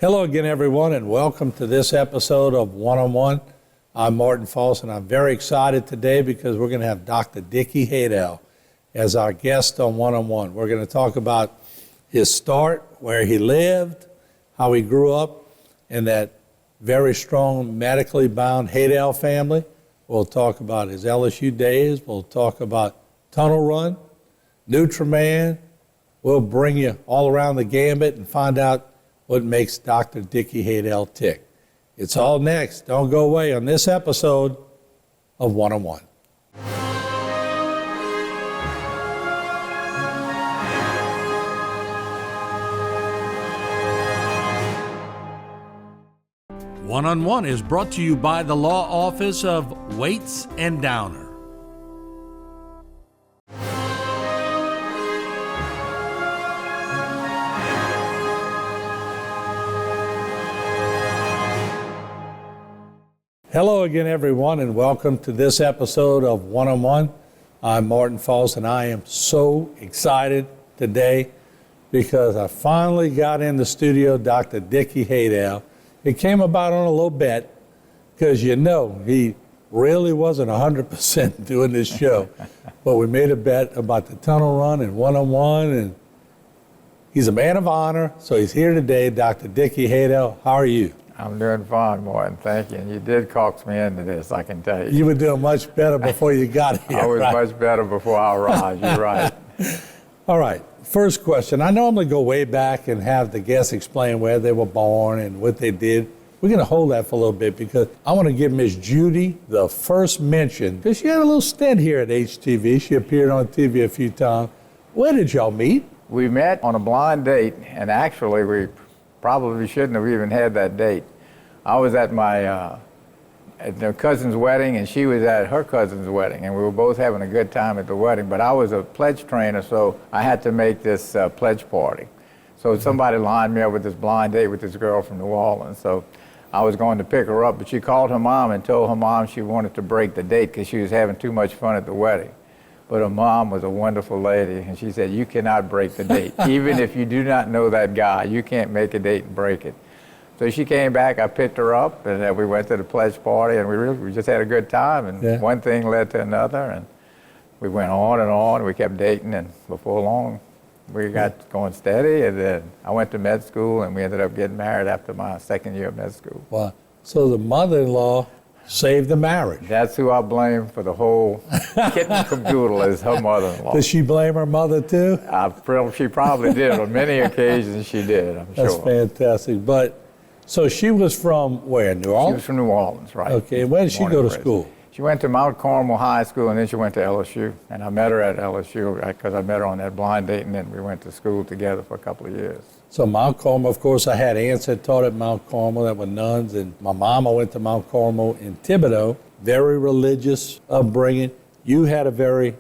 Hello again, everyone, and welcome to this episode of One-on-One. I'm Martin Falls, and I'm very excited today because we're going to have Dr. Dicky Haydel as our guest on One-on-One. We're going to talk about his start, where he lived, how he grew up in that very strong, medically bound Haydel family. We'll talk about his LSU days. We'll talk about Tunnel Run, Nutriman. We'll bring you all around the gambit and find out what makes Dr. Dicky Haydel tick. It's all next. Don't go away on this episode of One-on-One. One-on-One is brought to you by the Law Office of Waits and Downer. Hello again, everyone, and welcome to this episode of One-on-One. I'm Martin Falls, and I am so excited today because I finally got in the studio Dr. Dicky Haydel. It came about on a little bet because, he really wasn't 100% doing this show. But we made a bet about the Tunnel Run and One-on-One, and he's a man of honor, so he's here today. Dr. Dicky Haydel, how are you? I'm doing fine, Martin. Thank you. And you did coax me into this, I can tell you. You were doing much better before you got here. I was right? much better before I arrived. You're right. All right. First question. I normally go way back and have the guests explain where they were born and what they did. We're going to hold that for a little bit because I want to give Miss Judy the first mention because she had a little stint here at HTV. She appeared on TV a few times. Where did y'all meet? We met on a blind date, and actually we probably shouldn't have even had that date. I was at at their cousin's wedding, and she was at her cousin's wedding, and we were both having a good time at the wedding. But I was a pledge trainer, so I had to make this pledge party. So somebody lined me up with this blind date with this girl from New Orleans. So I was going to pick her up, but she called her mom and told her mom she wanted to break the date because she was having too much fun at the wedding. But her mom was a wonderful lady, and she said, you cannot break the date. Even if you do not know that guy, you can't make a date and break it. So she came back, I picked her up, and then we went to the pledge party, and we just had a good time, and one thing led to another, and we went on, and we kept dating, and before long, we got going steady, and then I went to med school, and we ended up getting married after my second year of med school. Wow. So the mother-in-law saved the marriage. That's who I blame for the whole kit and caboodle is her mother-in-law. Does she blame her mother, too? She probably did. On many occasions, she did, I'm sure. That's fantastic. But, so she was from where, New Orleans? She was from New Orleans, right. Okay, where did she go to school? She went to Mount Carmel High School, and then she went to LSU. And I met her at LSU because I met her on that blind date, and then we went to school together for a couple of years. So Mount Carmel, of course, I had aunts that taught at Mount Carmel that were nuns, and my mama went to Mount Carmel in Thibodeau. Very religious upbringing. You had a very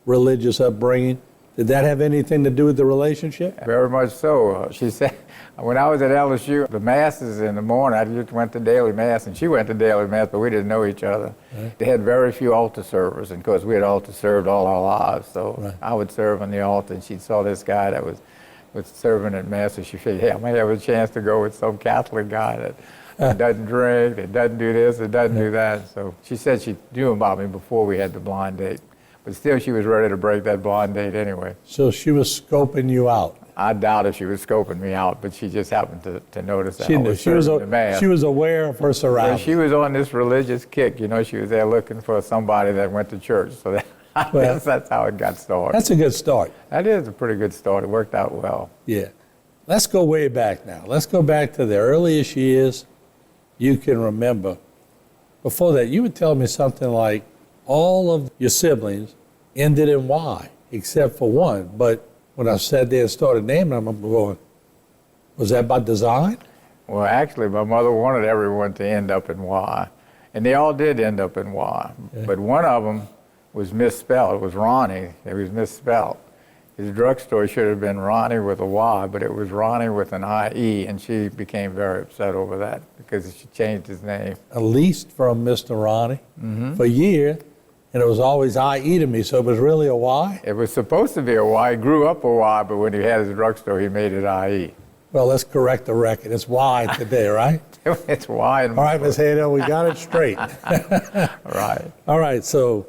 religious upbringing. Did that have anything to do with the relationship? Very much so. She said, when I was at LSU, the masses in the morning, I just went to daily mass, and she went to daily mass, but we didn't know each other. Right. They had very few altar servers, and of course we had altar served all our lives, so I would serve on the altar, and she saw this guy that was serving at mass, and she said, hey, I may have a chance to go with some Catholic guy that doesn't drink, that doesn't do this, that doesn't do that. So she said she knew about me before we had the blind date. But still, she was ready to break that blind date anyway. So she was scoping you out? I doubt if she was scoping me out, but she just happened to notice that She was aware of her surroundings. She was on this religious kick. She was there looking for somebody that went to church. So that's how it got started. That's a good start. That is a pretty good start. It worked out well. Yeah. Let's go way back now. Let's go back to the earliest years you can remember. Before that, you would tell me something like, all of your siblings ended in Y, except for one. But when I sat there and started naming them, I'm going, was that by design? Well, actually, my mother wanted everyone to end up in Y. And they all did end up in Y. Okay. But one of them was misspelled. It was Ronnie. It was misspelled. His drugstore should have been Ronnie with a Y, but it was Ronnie with an I-E, and she became very upset over that because she changed his name. At least from Mr. Ronnie for a year, and it was always I-E to me, so it was really a Y? It was supposed to be a Y. He grew up a Y, but when he had his drugstore, he made it I-E. Well, let's correct the record. It's wide today, right? It's wide. All right, Ms. Haydel, we got it straight. Right. All right, so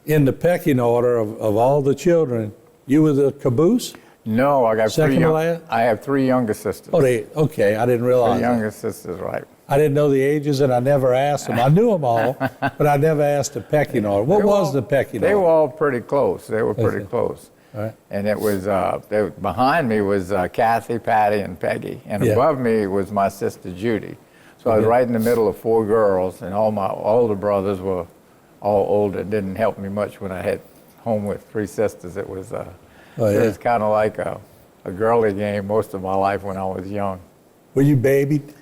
in the pecking order of all the children, you were the caboose? No, I got Second to last? I have three younger sisters. Oh, okay, I didn't realize Three that. younger sisters, right. I didn't know the ages, and I never asked them. I knew them all, but I never asked the pecking order. What was the pecking order? They were all pretty close. They were pretty close. All right. And it was, behind me was Kathy, Patty, and Peggy. And Yeah. above me was my sister Judy. So I was right in the middle of four girls, and all my older brothers were all older. It didn't help me much when I had home with three sisters. It was, it was kind of like a girly game most of my life when I was young. Were you babied?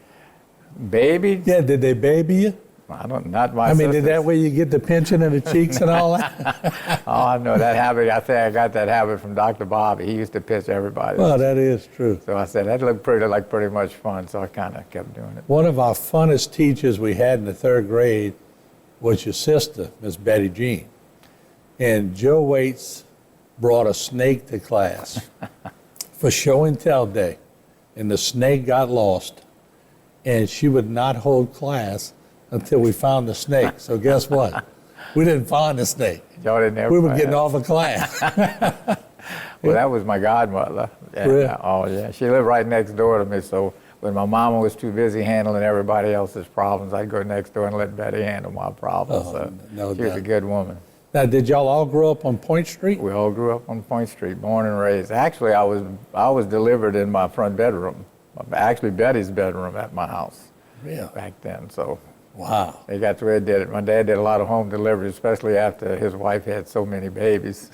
Baby? Yeah, did they baby you? Not my I mean, sisters. did that way you get the pinching in the cheeks and all that? Oh, no, that habit, I think I got that habit from Dr. Bobby. He used to pitch everybody. Well, that is true. So I said, that looked pretty much fun, so I kind of kept doing it. One of our funnest teachers we had in the third grade was your sister, Miss Betty Jean. And Joe Waits brought a snake to class for show and tell day. And the snake got lost. And she would not hold class until we found the snake. So guess what? We didn't find the snake. Y'all didn't ever We were find getting it. off of class. Well, that was my godmother. And, Really? oh, yeah. She lived right next door to me, so when my mama was too busy handling everybody else's problems, I'd go next door and let Betty handle my problems. Oh, So no she was a doubt. good woman. Now, did y'all all grow up on Point Street? We all grew up on Point Street, born and raised. Actually, I was delivered in my front bedroom. Actually, Betty's bedroom at my house Really? back then. So Wow. they got the way they did it. My dad did a lot of home delivery, especially after his wife had so many babies.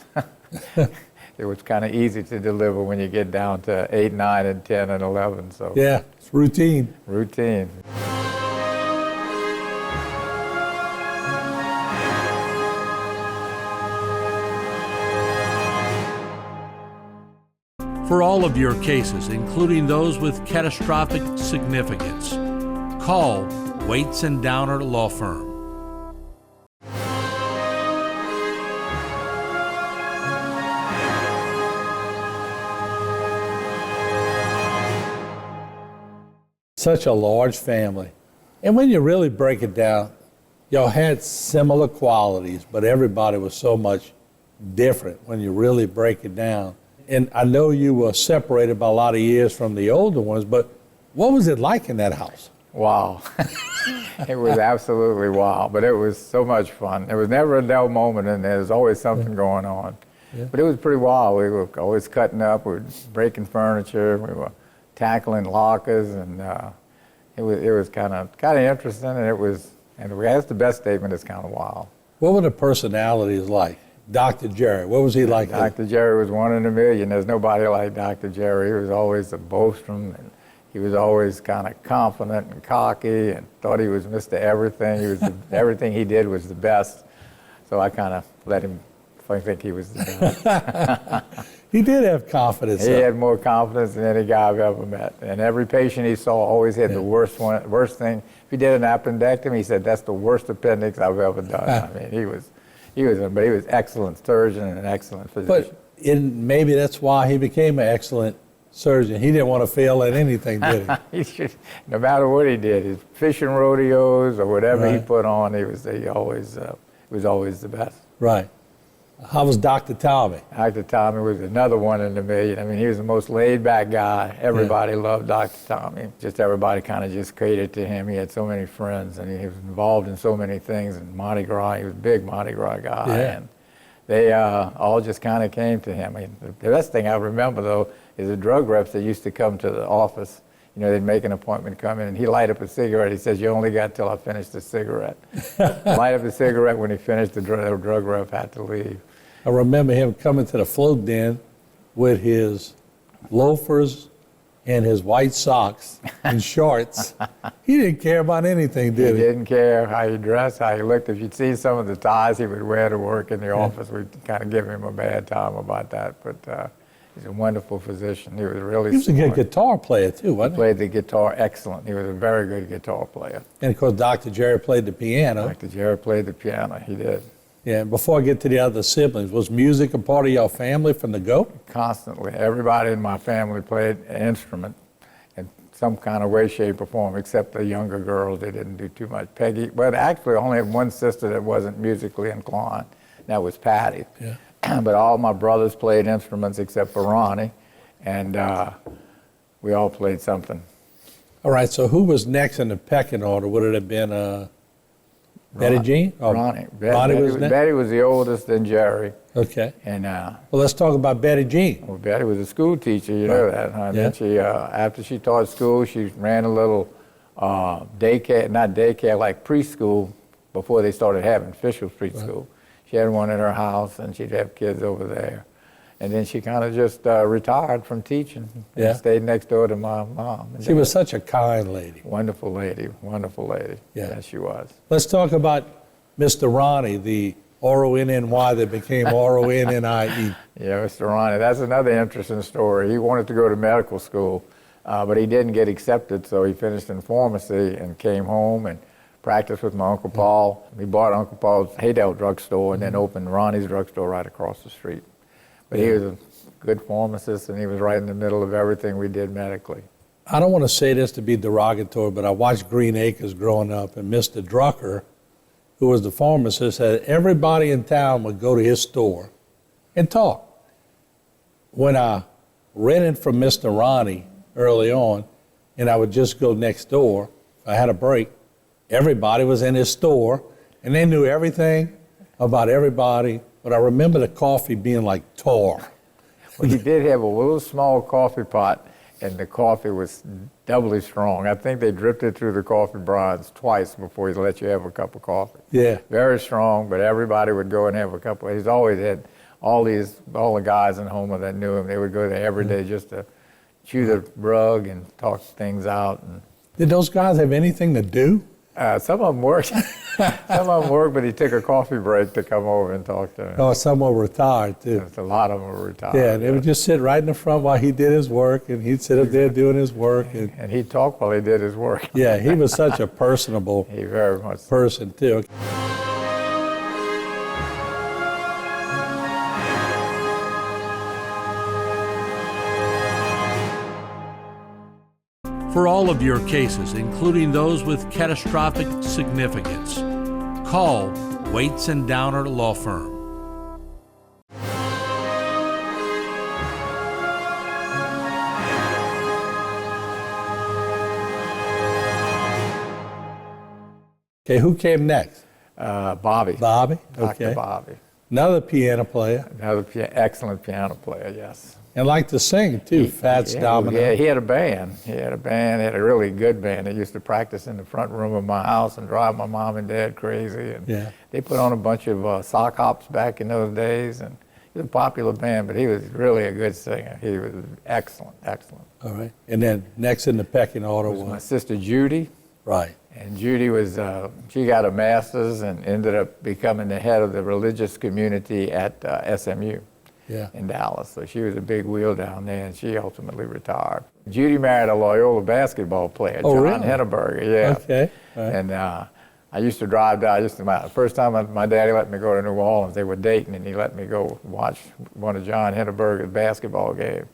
It was kind of easy to deliver when you get down to 8, 9, and 10, and 11. So Yeah, it's routine. routine. For all of your cases, including those with catastrophic significance, call Waits and Downer Law Firm. Such a large family. And when you really break it down, y'all had similar qualities, but everybody was so much different when you really break it down. And I know you were separated by a lot of years from the older ones, but what was it like in that house? Wow. It was absolutely wild, but it was so much fun. There was never a dull moment, and there was always something going on. Yeah. But it was pretty wild. We were always cutting up, we were breaking furniture, we were tackling lockers, and it was kind of interesting, and that's the best statement. It's kind of wild. What were the personalities like? Dr. Jerry, what was he like? Dr. Jerry was one in a million. There's nobody like Dr. Jerry. He was always a boastrum, and he was always kind of confident and cocky, and thought he was Mr. Everything. He was everything he did was the best. So I kind of let him think he was the best. He did have confidence. He had more confidence than any guy I've ever met. And every patient he saw always had the worst thing. If he did an appendectomy, he said, "That's the worst appendix I've ever done." I mean, he was excellent surgeon and an excellent physician. But maybe that's why he became an excellent surgeon. He didn't want to fail at anything, did he? He should, no matter what he did, his fishing rodeos or whatever he Right. put on, he was always the best. Right. How was Dr. Tommy? Dr. Tommy was another one in a million. I mean, he was the most laid-back guy. Everybody loved Dr. Tommy. Just everybody kind of just catered to him. He had so many friends, and he was involved in so many things. And Mardi Gras, he was a big Mardi Gras guy. Yeah. And they all just kind of came to him. I mean, the best thing I remember, though, is the drug reps that used to come to the office. You know, they'd make an appointment, come in, and he'd light up a cigarette. He says, "You only got till I finish the cigarette." Light up a cigarette. When he finished, the drug rep had to leave. I remember him coming to the float den with his loafers and his white socks and shorts. He didn't care about anything, did he? He didn't care how you dressed, how you looked. If you'd see some of the ties he would wear to work in the office, we'd kind of give him a bad time about that. But he's a wonderful physician. He was really He was a good smart. guitar player, too, wasn't he? Played the guitar excellent. He was a very good guitar player. And, of course, Dr. Jerry played the piano. Dr. Jerry played the piano. He did. Yeah, and before I get to the other siblings, was music a part of your family from the go? Constantly. Everybody in my family played an instrument. some kind of way, shape, or form, except the younger girls. They didn't do too much. Peggy, but actually I only had one sister that wasn't musically inclined. That was Patty. Yeah. But all my brothers played instruments except for Ronnie, and we all played something. All right, so who was next in the pecking order? Would it have been Betty Jean? Oh, Ronnie. Ronnie was next? Betty was the oldest, then Jerry. Okay. And well, let's talk about Betty Jean. well, Betty was a school teacher, you know that, huh? Yeah. Then she, after she taught school, she ran a little daycare, not daycare, like preschool, before they started having official preschool. She had one at her house, and she'd have kids over there. And then she kind of just retired from teaching and stayed next door to my mom. And She was such a kind lady. wonderful lady, wonderful lady. Yeah. Yes, she was. Let's talk about Mr. Ronnie, the R-O-N-N-Y that became R-O-N-N-I-E. Yeah, Mr. Ronnie, that's another interesting story. He wanted to go to medical school, but he didn't get accepted, so he finished in pharmacy and came home and practiced with my Uncle Paul. He bought Uncle Paul's Haydel drugstore and then opened Ronnie's drugstore right across the street. But he was a good pharmacist, and he was right in the middle of everything we did medically. I don't want to say this to be derogatory, but I watched Green Acres growing up, and Mr. Drucker, who was the pharmacist, said everybody in town would go to his store and talk. When I rented from Mr. Ronnie early on, and I would just go next door, if I had a break, everybody was in his store, and they knew everything about everybody. But I remember the coffee being like tar. Well, he did have a little small coffee pot, and the coffee was doubly strong. I think they dripped it through the coffee bronze twice before he let you have a cup of coffee. Yeah. Very strong, but everybody would go and have a cup of. He's always had all the guys in Houma that knew him. They would go there every day just to chew the rug and talk things out. And Did those guys have anything to do? some of them worked. Some of them worked, but he took a coffee break to come over and talk to him. Oh, some were retired too. A lot of them were retired. Yeah, they would just sit right in the front while he did his work, and he'd sit up there doing his work. And he'd talk while he did his work. Yeah, he was such a personable He very much. person too. For all of your cases, including those with catastrophic significance, call Waits and Downer Law Firm. Okay, who came next? Bobby. Bobby? Dr. Okay. Bobby. Another piano player. Another excellent piano player, yes. And liked to sing too, Fats Domino. Yeah, he had a band. He had a really good band. They used to practice in the front room of my house and drive my mom and dad crazy. And Yeah. they put on a bunch of sock hops back in those days. And he was a popular band, but he was really a good singer. He was excellent, excellent. All right. And then next in the pecking order My was? sister Judy. Right. And Judy was, she got a master's and ended up becoming the head of the religious community at SMU. Yeah. In Dallas. So she was a big wheel down there, and she ultimately retired. Judy married a Loyola basketball player, Oh, John really? Henneberger, yeah. Okay. All right. And I used to drive down. The first time my daddy let me go to New Orleans, they were dating, and he let me go watch one of John Henneberger's basketball games.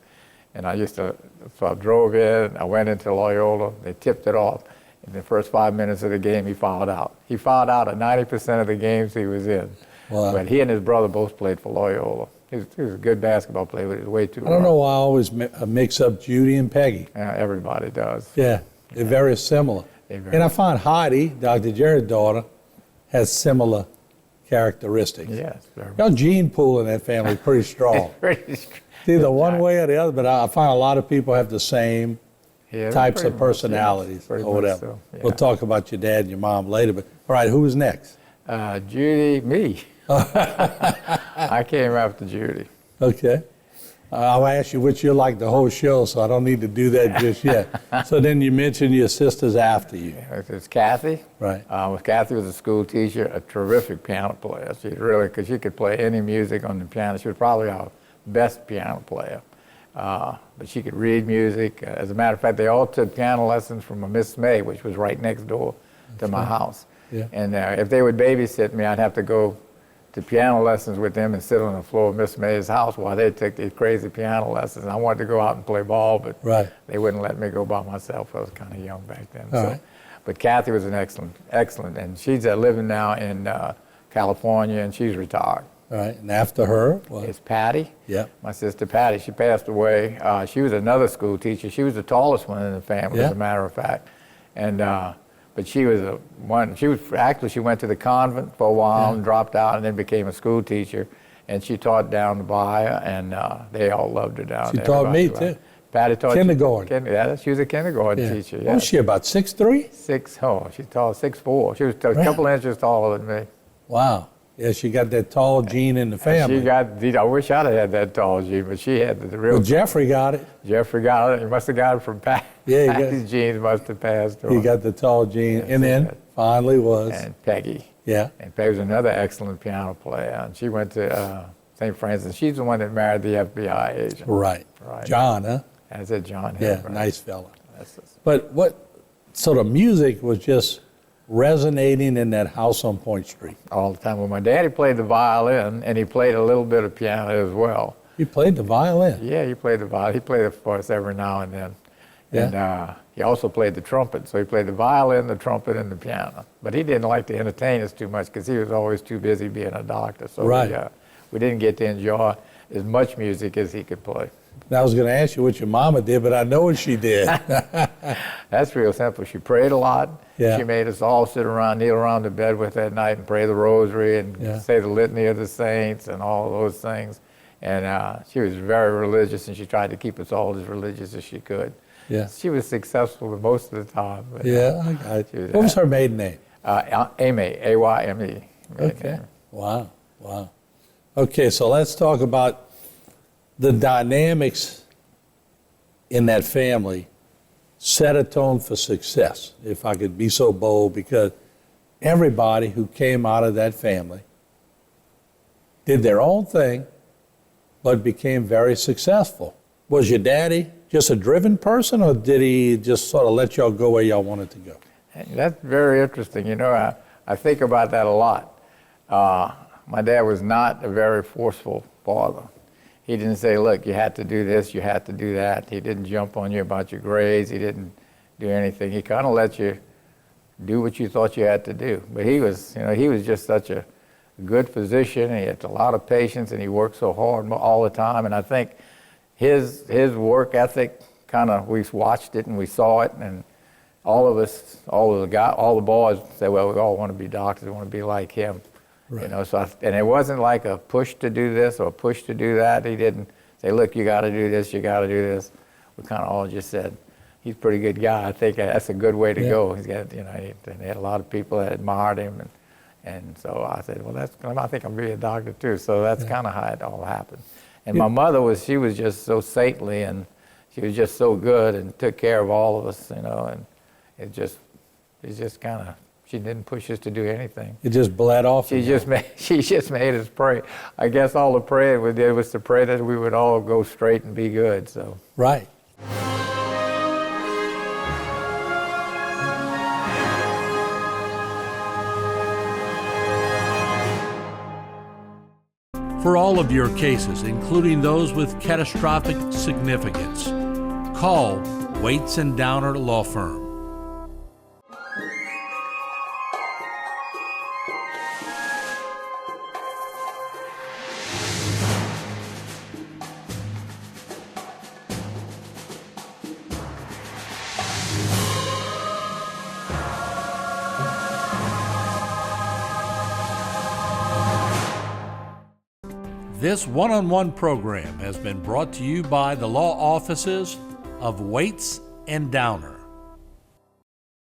And so I drove in, I went into Loyola, they tipped it off. In the first 5 minutes of the game, he fouled out. He fouled out at 90% of the games he was in. Wow. But he and his brother both played for Loyola. He was a good basketball player, but he was way too I don't know why I always mix up Judy and Peggy. Everybody does. Yeah, they're very similar. very And I find Heidi, Dr. Jerry's daughter, has similar characteristics. Yes. Y'all gene pool in that family is pretty strong. It's either one way or the other, but I find a lot of people have the same types of personalities or whatever. So, yeah. We'll talk about your dad and your mom later. But all right, who was next? Judy, me. I came after Judy. Okay. I'll ask you which you're like the whole show, so I don't need to do that just yet. So then you mentioned your sisters after you. It's Kathy. Right. Kathy was a school teacher, a terrific piano player. She really, because she could play any music on the piano. She was probably our best piano player. But she could read music. As a matter of fact, they all took piano lessons from a Miss May, which was right next door to my house. Yeah. And if they would babysit me, I'd have to go to piano lessons with them and sit on the floor of Miss May's house while they took these crazy piano lessons. And I wanted to go out and play ball, but they wouldn't let me go by myself. I was kind of young back then. But Kathy was an excellent, and she's living now in California, and she's retired. All right, and after her? It's Patty. Yep. My sister Patty. She passed away. She was another school teacher. She was the tallest one in the family, as a matter of fact. And but she was she went to the convent for a while and dropped out, and then became a school teacher. And she taught down the bayou, and they all loved her down there. She taught me too. Patty taught kindergarten. She was a kindergarten teacher. Yeah. What was she, about 6'3"? She's tall, 6'4". She was a couple inches taller than me. Wow. Yeah, she got that tall gene in the family. I wish I'd have had that tall gene, but she had the real. Well, Jeffrey got it. Jeffrey got it. He must have got it from Pat. Yeah, Patty's genes must have passed to he him. got the tall gene, and then finally was. And Peggy. Yeah. And Peggy was another excellent piano player, and she went to St. Francis. She's the one that married the FBI agent. Right. John, huh? That's it, John. Yeah, nice fella. But so the music was just resonating in that house on Point Street. All the time. Well, my daddy played the violin, and he played a little bit of piano as well. He played the violin? Yeah, he played the violin. He played it for us every now and then. Yeah. And he also played the trumpet. So he played the violin, the trumpet, and the piano. But he didn't like to entertain us too much because he was always too busy being a doctor. So we didn't get to enjoy as much music as he could play. I was going to ask you what your mama did, but I know what she did. That's real simple. She prayed a lot. Yeah. She made us all kneel around the bed with her at night and pray the rosary and say the litany of the saints and all those things. And she was very religious, and she tried to keep us all as religious as she could. Yeah. She was successful most of the time. But, I got you. What was her maiden name? Amy, A-Y-M-E. Okay. Wow. Okay, so let's talk about the dynamics in that family set a tone for success, if I could be so bold, because everybody who came out of that family did their own thing, but became very successful. Was your daddy just a driven person, or did he just sort of let y'all go where y'all wanted to go? That's very interesting. You know, I think about that a lot. My dad was not a very forceful father. He didn't say, look, you had to do this, you had to do that. He didn't jump on you about your grades. He didn't do anything. He kind of let you do what you thought you had to do. But he was just such a good physician, and he had a lot of patience, and he worked so hard all the time. And I think his work ethic we watched it and we saw it, and all the boys said, well, we all want to be doctors, we want to be like him. Right. You know, and it wasn't like a push to do this or a push to do that. He didn't say, look, you got to do this, you got to do this. We kind of all just said, he's a pretty good guy. I think that's a good way to go. He's got, he had a lot of people that admired him, and so I said, well, I think I'm be a doctor too. So that's kind of how it all happened. And my mother she was just so saintly, and she was just so good and took care of all of us, and it's just kind of. She didn't push us to do anything. It just bled off. She just made us pray. I guess all the prayer we did was to pray that we would all go straight and be good. So. Right. For all of your cases, including those with catastrophic significance, call Waits and Downer Law Firm. This one-on-one program has been brought to you by the law offices of Waits and Downer.